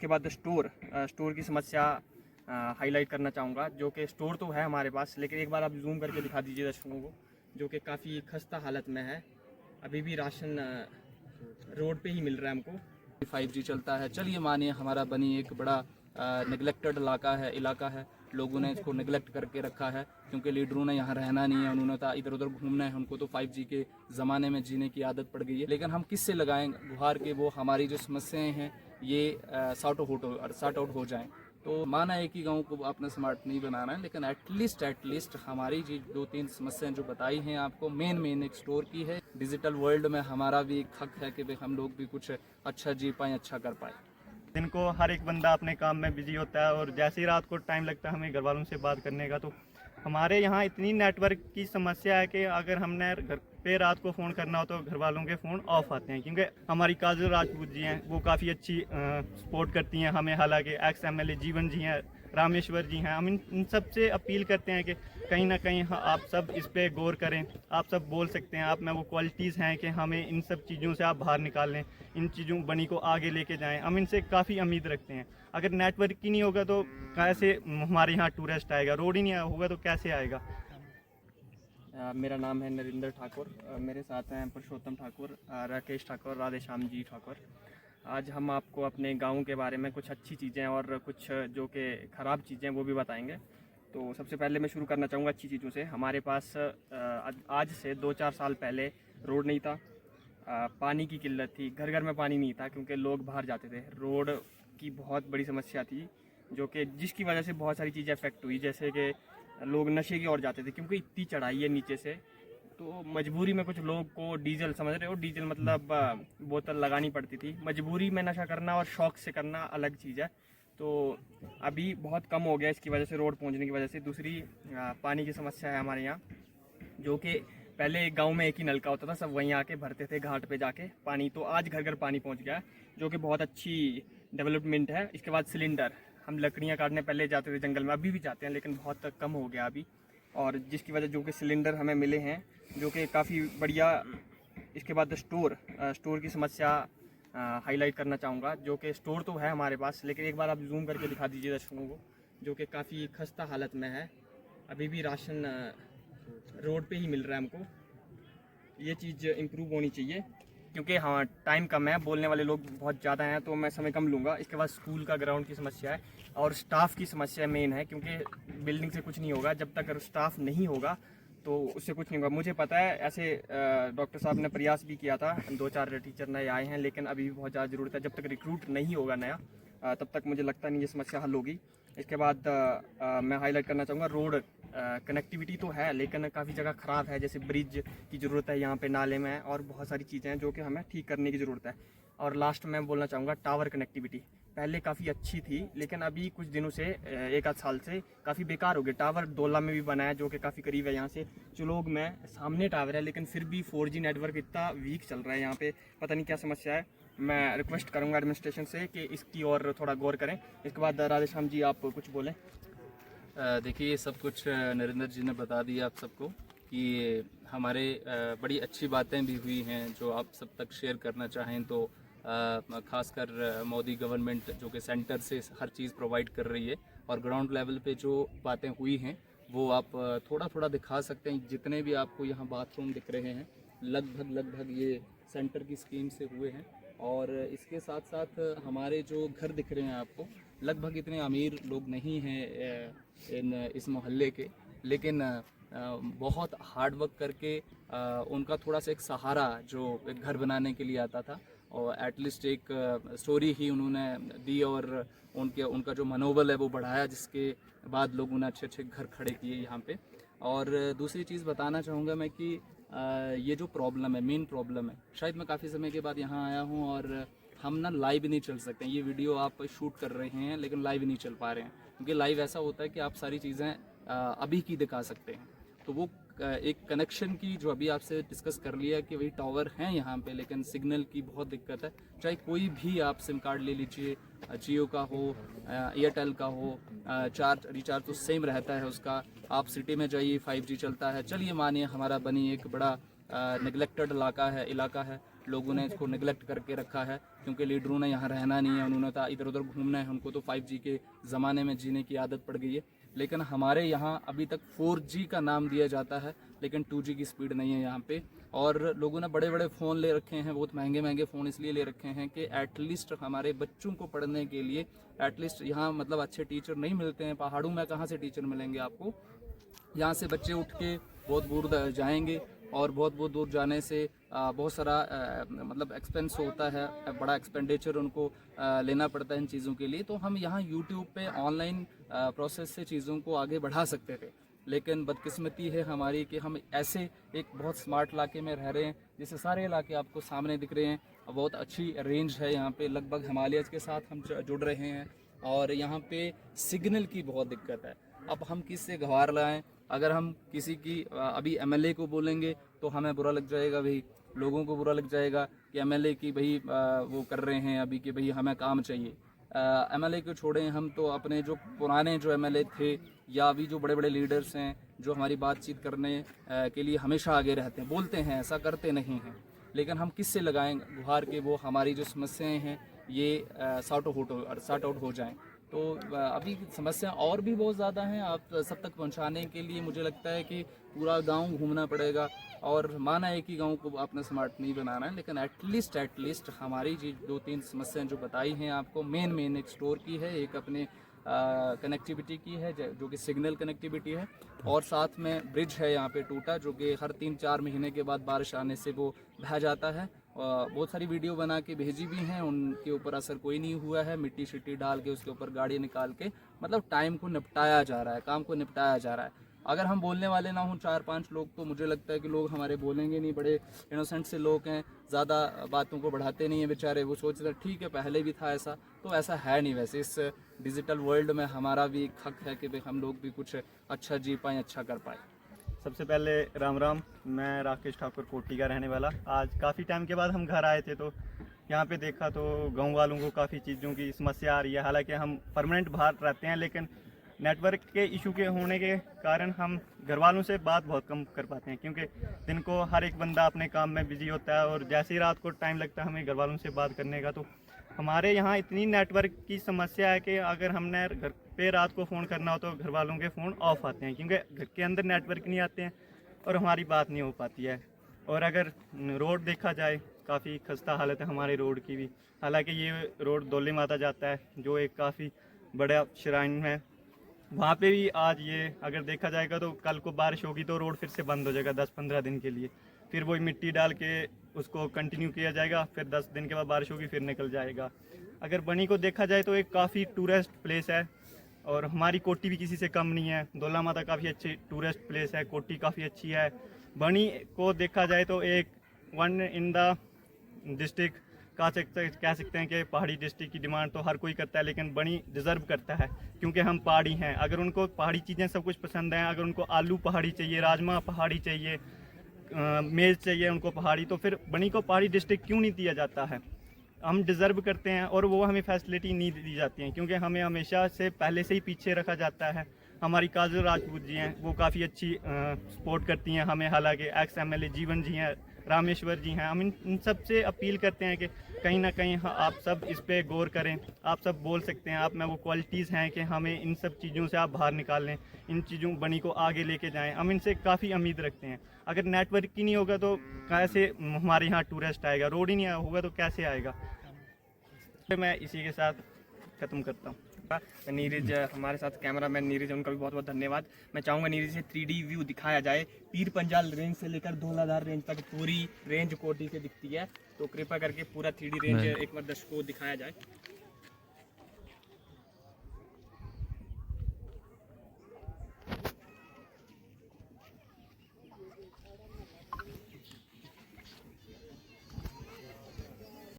इसके बाद स्टोर की समस्या हाईलाइट करना चाहूँगा, जो कि स्टोर तो है हमारे पास, लेकिन एक बार आप जूम करके दिखा दीजिए दर्शकों को, जो कि काफ़ी खस्ता हालत में है। अभी भी राशन रोड पे ही मिल रहा है हमको। 5G चलता है। चलिए मानिए हमारा बनी एक बड़ा नेगलेक्टेड इलाका है, लोगों ने इसको नेगलेक्ट करके रखा है क्योंकि लीडरों ने यहाँ रहना नहीं है, उन्होंने तो इधर उधर घूमना है, उनको तो 5G के ज़माने में जीने की आदत पड़ गई है। लेकिन हम किससे लगाएं गुहार के वो हमारी जो समस्याएं हैं ये सॉर्ट आउट हो जाएं। तो माना है कि गांव को आपने स्मार्ट नहीं बनाना है, लेकिन एटलीस्ट हमारी जी 2-3 समस्याएं जो बताई हैं आपको, मेन एक स्टोर की है। डिजिटल वर्ल्ड में हमारा भी एक हक है कि भाई हम लोग भी कुछ अच्छा जी पाएँ, अच्छा कर पाएँ। दिन को हर एक बंदा अपने काम में बिजी होता है और जैसे ही रात को टाइम लगता है हमें घर वालों से बात करने का, तो हमारे यहाँ इतनी नेटवर्क की समस्या है कि अगर हमने घर पे रात को फ़ोन करना हो तो घर वालों के फ़ोन ऑफ आते हैं, क्योंकि हमारी काजल राजपूत जी हैं, वो काफ़ी अच्छी सपोर्ट करती हैं हमें। हालांकि एक्स MLA जीवन जी हैं, रामेश्वर जी हैं, हम इन सब से अपील करते हैं कि कहीं ना कहीं आप सब इस पे गौर करें। आप सब बोल सकते हैं, आप में वो क्वालिटीज़ हैं कि हमें इन सब चीज़ों से आप बाहर निकाल लें, इन चीज़ों बनी को आगे लेके जाएं। हम इनसे काफ़ी उम्मीद रखते हैं। अगर नेटवर्क ही नहीं होगा तो कैसे हमारे यहाँ टूरिस्ट आएगा? रोड ही नहीं होगा तो कैसे आएगा? मेरा नाम है नरेंद्र ठाकुर, मेरे साथ हैं पुरुषोत्तम ठाकुर, राकेश ठाकुर, राधेश्याम जी ठाकुर। आज हम आपको अपने गांव के बारे में कुछ अच्छी चीज़ें और कुछ जो कि ख़राब चीज़ें वो भी बताएंगे। तो सबसे पहले मैं शुरू करना चाहूँगा अच्छी चीज़ों से। हमारे पास आज से 2-4 साल पहले रोड नहीं था, पानी की किल्लत थी, घर घर में पानी नहीं था क्योंकि लोग बाहर जाते थे। रोड की बहुत बड़ी समस्या थी, जो कि जिसकी वजह से बहुत सारी चीज़ें अफेक्ट हुई, जैसे कि लोग नशे की ओर जाते थे क्योंकि इतनी चढ़ाई है नीचे से। तो मजबूरी में कुछ लोग को डीजल, समझ रहे हो, डीजल मतलब बोतल लगानी पड़ती थी। मजबूरी में नशा करना और शौक से करना अलग चीज़ है। तो अभी बहुत कम हो गया इसकी वजह से, रोड पहुंचने की वजह से। दूसरी पानी की समस्या है हमारे यहाँ, जो कि पहले गांव में एक ही नलका होता था, सब वहीं आके भरते थे घाट पे जाके पानी। तो आज घर घर पानी पहुंच गया है, जो कि बहुत अच्छी डेवलपमेंट है। इसके बाद सिलेंडर, हम लकड़ियाँ काटने पहले जाते थे जंगल में, अभी भी जाते हैं लेकिन बहुत कम हो गया अभी, और जिसकी वजह जो कि सिलेंडर हमें मिले हैं, जो कि काफ़ी बढ़िया। इसके बाद स्टोर की समस्या हाईलाइट करना चाहूँगा, जो कि स्टोर तो है हमारे पास, लेकिन एक बार आप जूम करके दिखा दीजिए दर्शकों को, जो कि काफ़ी खस्ता हालत में है। अभी भी राशन रोड पे ही मिल रहा है हमको। ये चीज़ इम्प्रूव होनी चाहिए क्योंकि हाँ टाइम कम है, बोलने वाले लोग बहुत ज़्यादा हैं तो मैं समय कम लूँगा। इसके बाद स्कूल का ग्राउंड की समस्या है और स्टाफ की समस्या मेन है, क्योंकि बिल्डिंग से कुछ नहीं होगा जब तक स्टाफ नहीं होगा, तो उससे कुछ नहीं होगा। मुझे पता है ऐसे डॉक्टर साहब ने प्रयास भी किया था, 2-4 टीचर नए आए हैं, लेकिन अभी भी बहुत ज़्यादा ज़रूरत है। जब तक रिक्रूट नहीं होगा नया, तब तक मुझे लगता नहीं ये समस्या हल होगी। इसके बाद मैं हाईलाइट करना चाहूँगा रोड कनेक्टिविटी तो है लेकिन काफ़ी जगह ख़राब है, जैसे ब्रिज की ज़रूरत है यहाँ पे, नाले में, और बहुत सारी चीज़ें हैं जो कि हमें ठीक करने की ज़रूरत है। और लास्ट में बोलना चाहूँगा टावर कनेक्टिविटी पहले काफ़ी अच्छी थी, लेकिन अभी कुछ दिनों से 1-आध साल से काफ़ी बेकार हो गया। टावर डोला में भी बना है जो कि काफ़ी करीब है यहाँ से, चुलोग में सामने टावर है, लेकिन फिर भी 4G नेटवर्क इतना वीक चल रहा है यहाँ पे, पता नहीं क्या समस्या है। मैं रिक्वेस्ट करूँगा एडमिनिस्ट्रेशन से कि इसकी और थोड़ा गौर करें। इसके बाद राधेश्याम जी आप कुछ बोलें। देखिए ये सब कुछ नरेंद्र जी ने बता दिया आप सबको कि हमारे बड़ी अच्छी बातें भी हुई हैं जो आप सब तक शेयर करना चाहें तो खासकर मोदी गवर्नमेंट जो कि सेंटर से हर चीज़ प्रोवाइड कर रही है, और ग्राउंड लेवल पे जो बातें हुई हैं वो आप थोड़ा थोड़ा दिखा सकते हैं। जितने भी आपको यहाँ बाथरूम दिख रहे हैं लगभग ये सेंटर की स्कीम से हुए हैं, और इसके साथ साथ हमारे जो घर दिख रहे हैं आपको, लगभग इतने अमीर लोग नहीं हैं इस मोहल्ले के, लेकिन बहुत हार्ड वर्क करके उनका थोड़ा सा एक सहारा जो एक घर बनाने के लिए आता था, और एटलीस्ट एक स्टोरी ही उन्होंने दी, और उनका जो मनोबल है वो बढ़ाया, जिसके बाद लोगों ने अच्छे घर खड़े किए यहाँ पे। और दूसरी चीज़ बताना चाहूँगा मैं कि ये जो प्रॉब्लम है, मेन प्रॉब्लम है, शायद मैं काफ़ी समय के बाद यहाँ आया हूँ और हम ना लाइव नहीं चल सकते हैं। ये वीडियो आप शूट कर रहे हैं लेकिन लाइव नहीं चल पा रहे हैं, क्योंकि लाइव ऐसा होता है कि आप सारी चीज़ें अभी की दिखा सकते हैं। तो वो एक कनेक्शन की जो अभी आपसे डिस्कस कर लिया कि वही टावर हैं यहाँ पे, लेकिन सिग्नल की बहुत दिक्कत है। चाहे कोई भी आप सिम कार्ड ले लीजिए, जियो का हो, एयरटेल का हो, रिचार्ज तो सेम रहता है उसका। आप सिटी में जाइए 5G चलता है। चलिए मानिए हमारा बनी एक बड़ा नेगलेक्टेड इलाका है, लोगों ने इसको निगलेक्ट करके रखा है, क्योंकि लीडरों ने यहाँ रहना नहीं है, उन्होंने तो इधर उधर घूमना है, उनको तो 5G के ज़माने में जीने की आदत पड़ गई है। लेकिन हमारे यहाँ अभी तक 4G का नाम दिया जाता है, लेकिन 2G की स्पीड नहीं है यहाँ पे। और लोगों ने बड़े बड़े फ़ोन ले रखे हैं, बहुत महंगे महंगे फ़ोन इसलिए ले रखे हैं कि एटलीस्ट हमारे बच्चों को पढ़ने के लिए एटलीस्ट यहाँ मतलब अच्छे टीचर नहीं मिलते हैं। पहाड़ों में कहाँ से टीचर मिलेंगे आपको? यहाँ से बच्चे उठ के बहुत दूर जाएंगे और बहुत दूर जाने से बहुत सारा मतलब एक्सपेंस होता है, बड़ा एक्सपेंडिचर उनको लेना पड़ता है इन चीज़ों के लिए। तो हम यहाँ यूट्यूब पे ऑनलाइन प्रोसेस से चीज़ों को आगे बढ़ा सकते थे, लेकिन बदकिस्मती है हमारी कि हम ऐसे एक बहुत स्मार्ट इलाके में रह रहे हैं, जैसे सारे इलाके आपको सामने दिख रहे हैं। बहुत अच्छी रेंज है यहाँ पे, लगभग हिमालयस के साथ हम जुड़ रहे हैं और यहाँ पे सिग्नल की बहुत दिक्कत है। अब हम किससे गुहार लाएं? अगर हम किसी की अभी MLA को बोलेंगे तो हमें बुरा लग जाएगा, भाई लोगों को बुरा लग जाएगा कि MLA की भाई वो कर रहे हैं अभी कि भाई हमें काम चाहिए। MLA को छोड़ें, हम तो अपने जो पुराने जो MLA थे या अभी जो बड़े बड़े लीडर्स हैं जो हमारी बातचीत करने के लिए हमेशा आगे रहते हैं, बोलते हैं, ऐसा करते नहीं हैं, लेकिन हम किससे लगाएं गुहार के वो हमारी जो समस्याएं हैं ये सॉर्ट आउट हो जाएं। तो अभी समस्या और भी बहुत ज़्यादा हैं, आप सब तक पहुंचाने के लिए मुझे लगता है कि पूरा गांव घूमना पड़ेगा। और माना है कि गांव को आपने स्मार्ट नहीं बनाना है, लेकिन एटलीस्ट हमारी जी 2-3 समस्याएं जो बताई हैं आपको, मेन एक स्टोर की है, एक अपने कनेक्टिविटी की है जो कि सिग्नल कनेक्टिविटी है, और साथ में ब्रिज है यहाँ पे टूटा, जो कि हर 3-4 महीने के बाद बारिश आने से वो बह जाता है। बहुत सारी वीडियो बना के भेजी भी हैं, उनके ऊपर असर कोई नहीं हुआ है। मिट्टी शिट्टी डाल के उसके ऊपर गाड़ी निकाल के मतलब टाइम को निपटाया जा रहा है, काम को निपटाया जा रहा है। अगर हम बोलने वाले ना हों 4-5 लोग, तो मुझे लगता है कि लोग हमारे बोलेंगे नहीं। बड़े इनोसेंट से लोग हैं, ज़्यादा बातों को बढ़ाते नहीं हैं बेचारे, वो सोचते हैं ठीक है पहले भी था ऐसा, तो ऐसा है नहीं। वैसे इस डिजिटल वर्ल्ड में हमारा भी एक हक है कि भाई हम लोग भी कुछ अच्छा जी पाएँ, अच्छा कर पाएँ। सबसे पहले राम राम, मैं राकेश ठाकुर कोटी का रहने वाला। आज काफ़ी टाइम के बाद हम घर आए थे, तो यहाँ पे देखा तो गांव वालों को काफ़ी चीज़ों की समस्या आ रही है। हालांकि हम परमानेंट बाहर रहते हैं, लेकिन नेटवर्क के इशू के होने के कारण हम घर वालों से बात बहुत कम कर पाते हैं, क्योंकि दिन को हर एक बंदा अपने काम में बिजी होता है और जैसे ही रात को टाइम लगता है हमें घर वालों से बात करने का, तो हमारे यहाँ इतनी नेटवर्क की समस्या है कि अगर हमने घर पे रात को फ़ोन करना हो तो घर वालों के फ़ोन ऑफ आते हैं, क्योंकि घर के अंदर नेटवर्क नहीं आते हैं और हमारी बात नहीं हो पाती है। और अगर रोड देखा जाए, काफ़ी खस्ता हालत है हमारे रोड की भी। हालांकि ये रोड दौली माता जाता है, जो एक काफ़ी बड़ा श्राइन है। वहाँ पे भी आज ये अगर देखा जाएगा तो कल को बारिश होगी तो रोड फिर से बंद हो जाएगा 10-15 दिन के लिए। फिर वही मिट्टी डाल के उसको कंटिन्यू किया जाएगा, फिर 10 दिन के बाद बारिश होगी, फिर निकल जाएगा। अगर बनी को देखा जाए तो एक काफ़ी टूरिस्ट प्लेस है, और हमारी कोटी भी किसी से कम नहीं है। दौला माता काफ़ी अच्छी टूरिस्ट प्लेस है, कोटी काफ़ी अच्छी है। बनी को देखा जाए तो एक वन इन द डिस्ट्रिक्ट कह सकते हैं कि पहाड़ी डिस्ट्रिक्ट की डिमांड तो हर कोई करता है, लेकिन बनी डिज़र्व करता है, क्योंकि हम पहाड़ी हैं। अगर उनको पहाड़ी चीज़ें सब कुछ पसंद हैं, अगर उनको आलू पहाड़ी चाहिए, राजमा पहाड़ी चाहिए, मेज़ चाहिए उनको पहाड़ी, तो फिर बनी को पहाड़ी डिस्ट्रिक्ट क्यों नहीं दिया जाता है? हम डिज़र्व करते हैं और वो हमें फैसिलिटी नहीं दी जाती हैं, क्योंकि हमें हमेशा से पहले से ही पीछे रखा जाता है। हमारी काजल राजपूत जी हैं, वो काफ़ी अच्छी सपोर्ट करती हैं हमें। हालांकि एक्स MLA जीवन जी हैं, रामेश्वर जी हैं। हम इन सब से अपील करते हैं कि कहीं ना कहीं आप सब इस पे गौर करें। आप सब बोल सकते हैं, आप में वो क्वालिटीज़ हैं कि हमें इन सब चीज़ों से आप बाहर निकाल लें, इन चीज़ों बनी को आगे लेके जाएं। हम इनसे काफ़ी उम्मीद रखते हैं। अगर नेटवर्क ही नहीं होगा तो कैसे हमारे यहाँ टूरिस्ट आएगा? रोड ही नहीं होगा तो कैसे आएगा? तो मैं इसी के साथ ख़त्म करता हूँ। नीरज हमारे साथ कैमरामैन नीरज, उनका भी बहुत बहुत धन्यवाद। मैं चाहूँगा नीरज से 3D व्यू दिखाया जाए। पीर पंजाल रेंज से लेकर धौलाधार रेंज तक पूरी रेंज कोटी से दिखती है, तो कृपा करके पूरा 3D रेंज एक बार दर्शकों को दिखाया जाए।